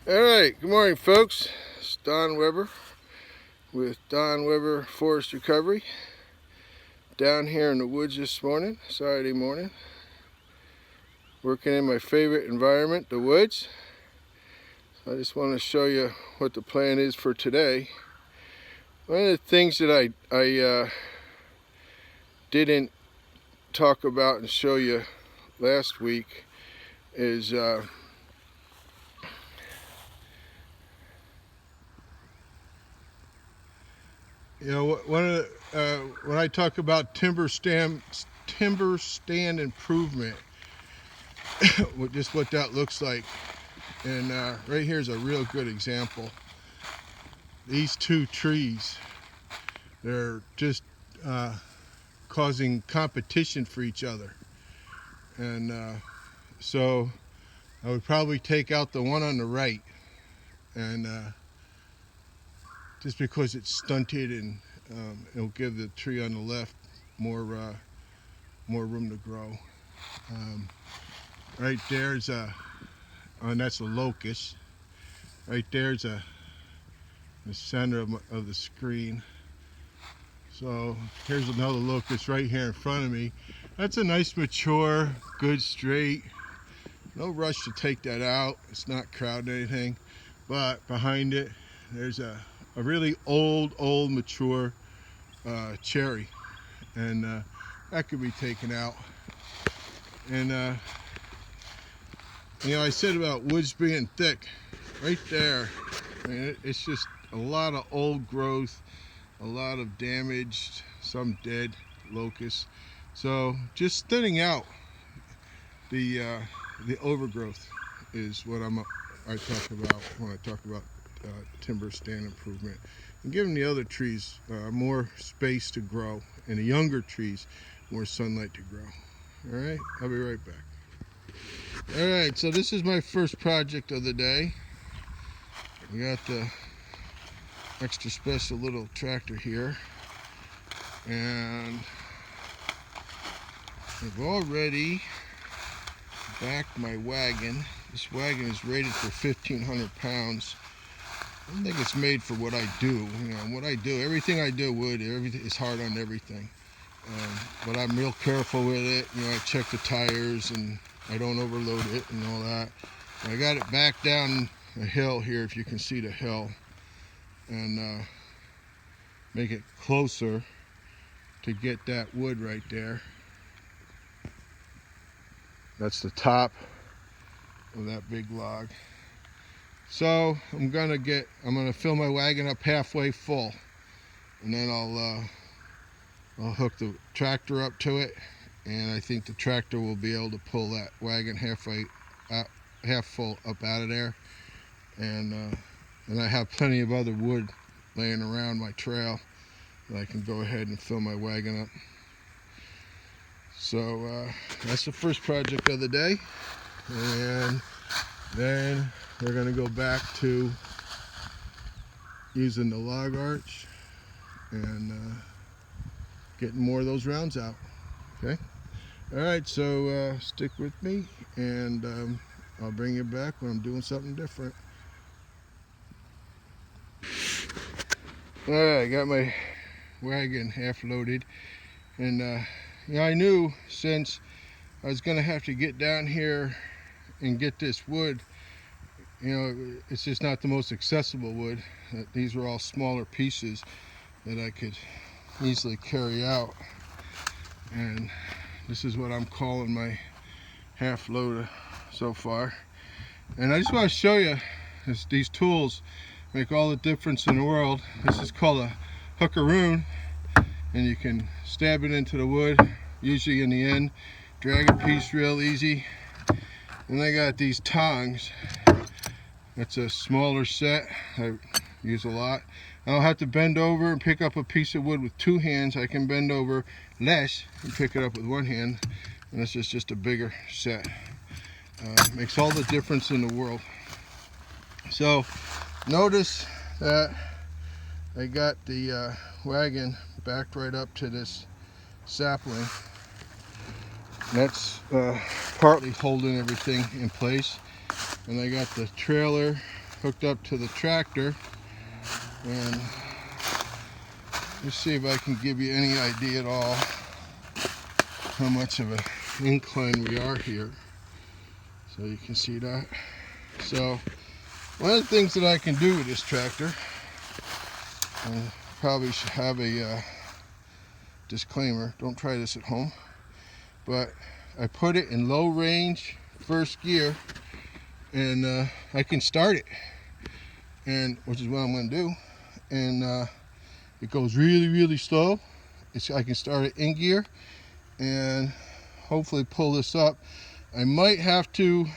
Alright, good morning folks. It's Don Weber with Don Weber Forest Recovery. Down here in the woods this morning, Saturday morning. Working in my favorite environment, the woods. So I just want to show you what the plan is for today. One of the things that I didn't talk about and show you last week is when I talk about timber stand improvement, just what that looks like. And right here is a real good example. These two trees, they're just causing competition for each other. And so I would probably take out the one on the right, and just because it's stunted, and it'll give the tree on the left more room to grow. Right there's and that's a locust. Right there's the center of the screen. So here's another locust right here in front of me. That's a nice, mature, good, straight. No rush to take that out. It's not crowding anything. But behind it, there's a really old, mature cherry. And that could be taken out. And I said about woods being thick. Right there, I mean, it's just a lot of old growth, a lot of damaged, some dead locusts. So just thinning out the overgrowth is what I talk about when I talk about timber stand improvement, and giving the other trees more space to grow, and the younger trees more sunlight to grow. All right, I'll be right back. All right, so this is my first project of the day. We got the extra special little tractor here, and I've already backed my wagon. This wagon is rated for 1,500 pounds. I don't think it's made for what I do. What I do, everything I do everything is hard on everything. But I'm real careful with it. I check the tires and I don't overload it and all that. And I got it back down a hill here, if you can see the hill, and make it closer to get that wood right there. That's the top of that big log. So I'm gonna fill my wagon up halfway full, and then I'll hook the tractor up to it, and I think the tractor will be able to pull that wagon half full up out of there. And I have plenty of other wood laying around my trail that I can go ahead and fill my wagon up. So that's the first project of the day, and then we're going to go back to using the log arch and getting more of those rounds out. Okay. All right, so stick with me, and I'll bring you back when I'm doing something different. All right, I got my wagon half loaded, and I knew, since I was going to have to get down here and get this wood, it's just not the most accessible wood. These were all smaller pieces that I could easily carry out, and this is what I'm calling my half load so far. And I just want to show you these tools make all the difference in the world. This is called a hookaroon, and you can stab it into the wood, usually in the end, drag a piece real easy. And I got these tongs. That's a smaller set I use a lot. I don't have to bend over and pick up a piece of wood with two hands. I can bend over less and pick it up with one hand, and this is just a bigger set. Makes all the difference in the world. So notice that I got the wagon backed right up to this sapling. That's partly holding everything in place. And I got the trailer hooked up to the tractor, and let's see if I can give you any idea at all how much of an incline we are here, so you can see that. So one of the things that I can do with this tractor, and probably should have a disclaimer, don't try this at home, but I put it in low range first gear, and I can start it, and which is what I'm going to do, and it goes really slow. I can start it in gear and hopefully pull this up. I might have to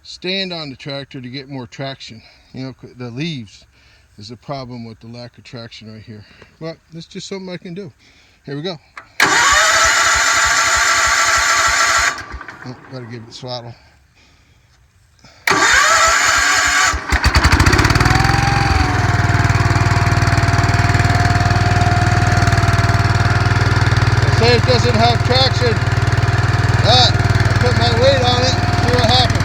stand on the tractor to get more traction. You know, the leaves is the problem with the lack of traction right here. But that's just something I can do. Here we go. Oh, gotta give it throttle. Say it doesn't have traction, but I put my weight on it, see what happens.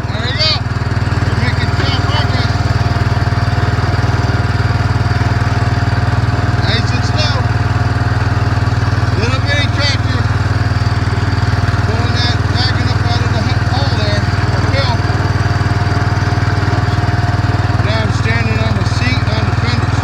There you go. We're making good progress. Nice and slow. Little bitty tractor. Pulling that wagon up out of the hole there. Hill. Now I'm standing on the seat and on the fenders.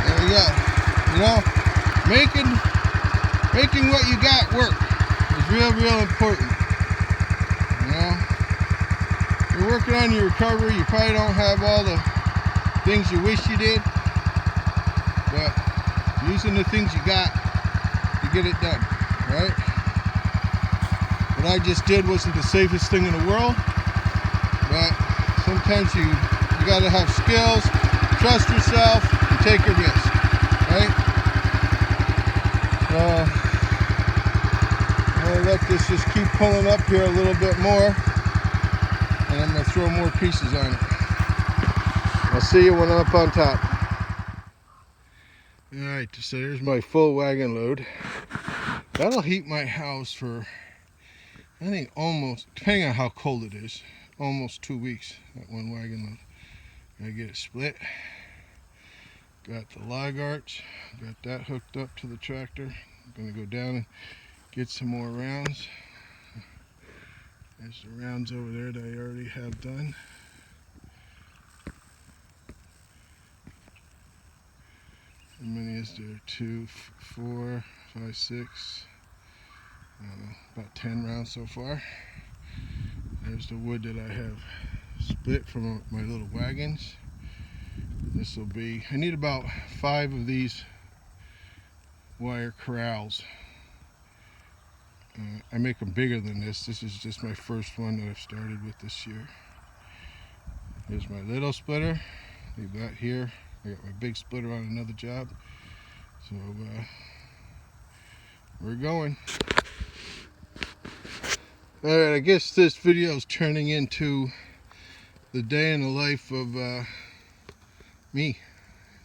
There we go. You know, making what you got work is real important. You know, you're working on your recovery. You probably don't have all the things you wish you did, but using the things you got to get it done, right? What I just did wasn't the safest thing in the world, but sometimes you got to have skills, trust yourself, and take a risk, right? So I'm going to let this just keep pulling up here a little bit more, and I'm going to throw more pieces on it. I'll see you when I'm up on top. Alright, so there's my full wagon load. That'll heat my house for, I think, almost, depending on how cold it is, almost 2 weeks, that one wagon load. Gotta get it split. Got the log arch, got that hooked up to the tractor. I'm gonna go down and get some more rounds. There's the rounds over there that I already have done. How many is there? 2, 4, 5, 6. About 10 rounds so far. There's the wood that I have split from my little wagons. This will be, I need about 5 of these wire corrals. I make them bigger than this. This is just my first one that I've started with this year. Here's my little splitter. Leave that here. I got my big splitter on another job. So we're going. Alright, I guess this video is turning into the day in the life of me.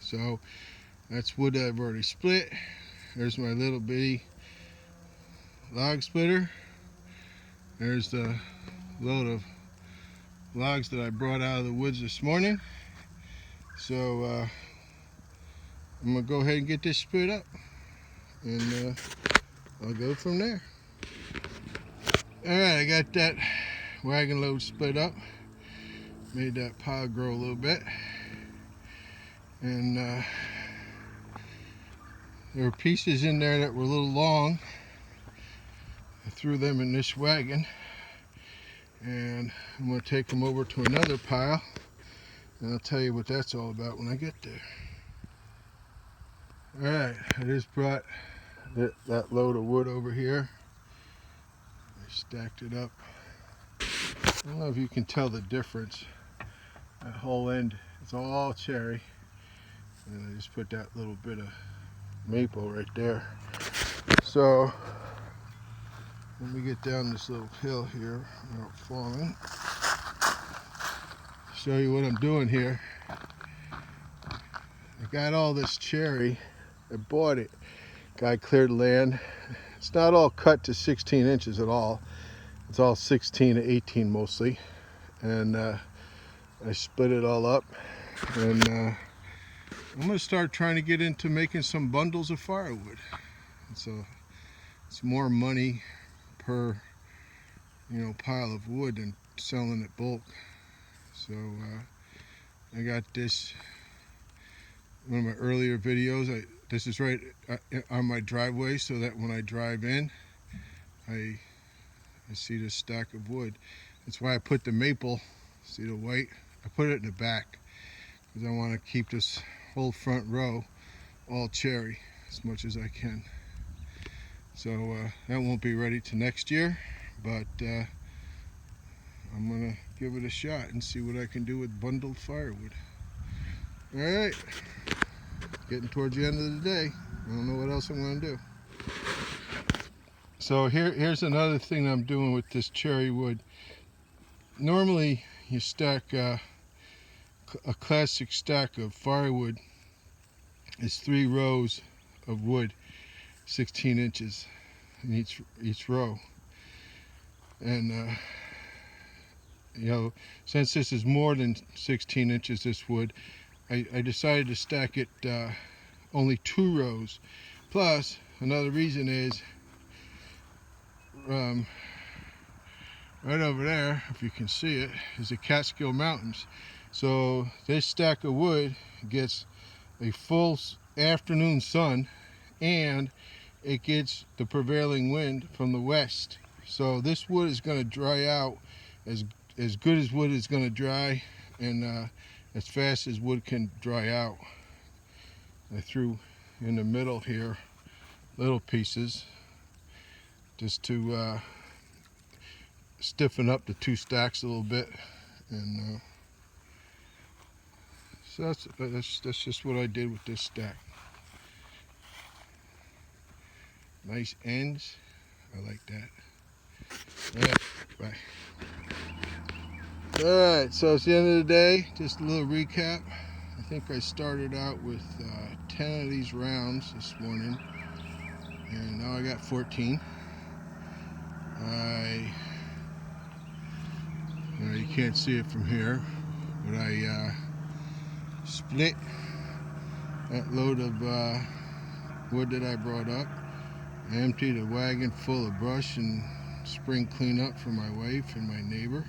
So that's wood that I've already split. There's my little bitty log splitter. There's the load of logs that I brought out of the woods this morning. So I'm gonna go ahead and get this split up, and I'll go from there. Alright, I got that wagon load split up. Made that pile grow a little bit. And there were pieces in there that were a little long. I threw them in this wagon. And I'm going to take them over to another pile. And I'll tell you what that's all about when I get there. Alright, I just brought that load of wood over here. I stacked it up. I don't know if you can tell the difference. That whole end is all cherry. And I just put that little bit of maple right there. So let me get down this little hill here without falling. Show you what I'm doing here. I got all this cherry. I bought it. Guy cleared land. It's not all cut to 16 inches at all. It's all 16 to 18 mostly. And I split it all up. And I'm going to start trying to get into making some bundles of firewood. So it's more money per pile of wood than selling it bulk. So I got this, one of my earlier videos. This is right on my driveway, so that when I drive in, I see this stack of wood. That's why I put the maple, see the white? I put it in the back because I want to keep this whole front row all cherry as much as I can. So that won't be ready till next year, but I'm gonna give it a shot and see what I can do with bundled firewood. All right, getting towards the end of the day. I don't know what else I'm gonna do. So here's another thing I'm doing with this cherry wood. Normally you stack a classic stack of firewood is 3 rows of wood, 16 inches in each row. And since this is more than 16 inches, this wood, I decided to stack it only 2 rows. Plus, another reason is right over there, if you can see it, is the Catskill Mountains. So this stack of wood gets a full afternoon sun, and it gets the prevailing wind from the west. So this wood is going to dry out as good as wood is going to dry, and as fast as wood can dry out. I threw in the middle here little pieces just to stiffen up the 2 stacks a little bit, and so that's just what I did with this stack. Nice ends. I like that. All right, bye. All right, so it's the end of the day. Just a little recap. I think I started out with 10 of these rounds this morning, and now I got 14. You can't see it from here, but I split that load of wood that I brought up. I emptied a wagon full of brush and spring cleanup for my wife and my neighbor.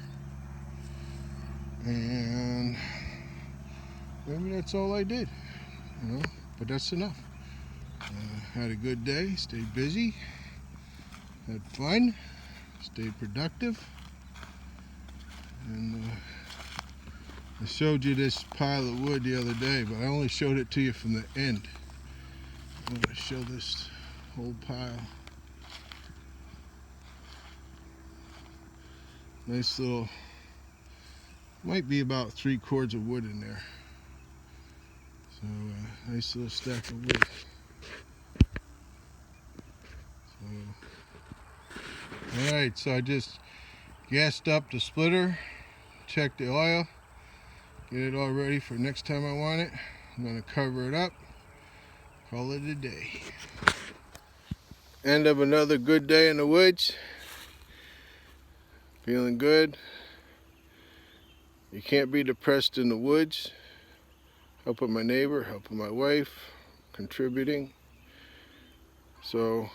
And maybe that's all I did, but that's enough. Had a good day, stayed busy, had fun, stayed productive, and I showed you this pile of wood the other day, but I only showed it to you from the end. I'm going to show this whole pile. Nice little, might be about 3 cords of wood in there. So nice little stack of wood. Alright, so I just gassed up the splitter, checked the oil, get it all ready for next time I want it. I'm going to cover it up, call it a day. End of another good day in the woods. Feeling good. You can't be depressed in the woods. Helping my neighbor, helping my wife, contributing. So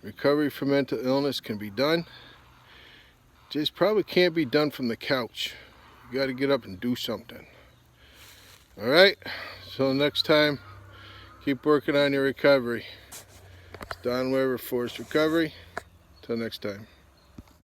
recovery from mental illness can be done. Just probably can't be done from the couch. You got to get up and do something. All right, so next time, keep working on your recovery. It's Don Weber, Forest Recovery. Till next time.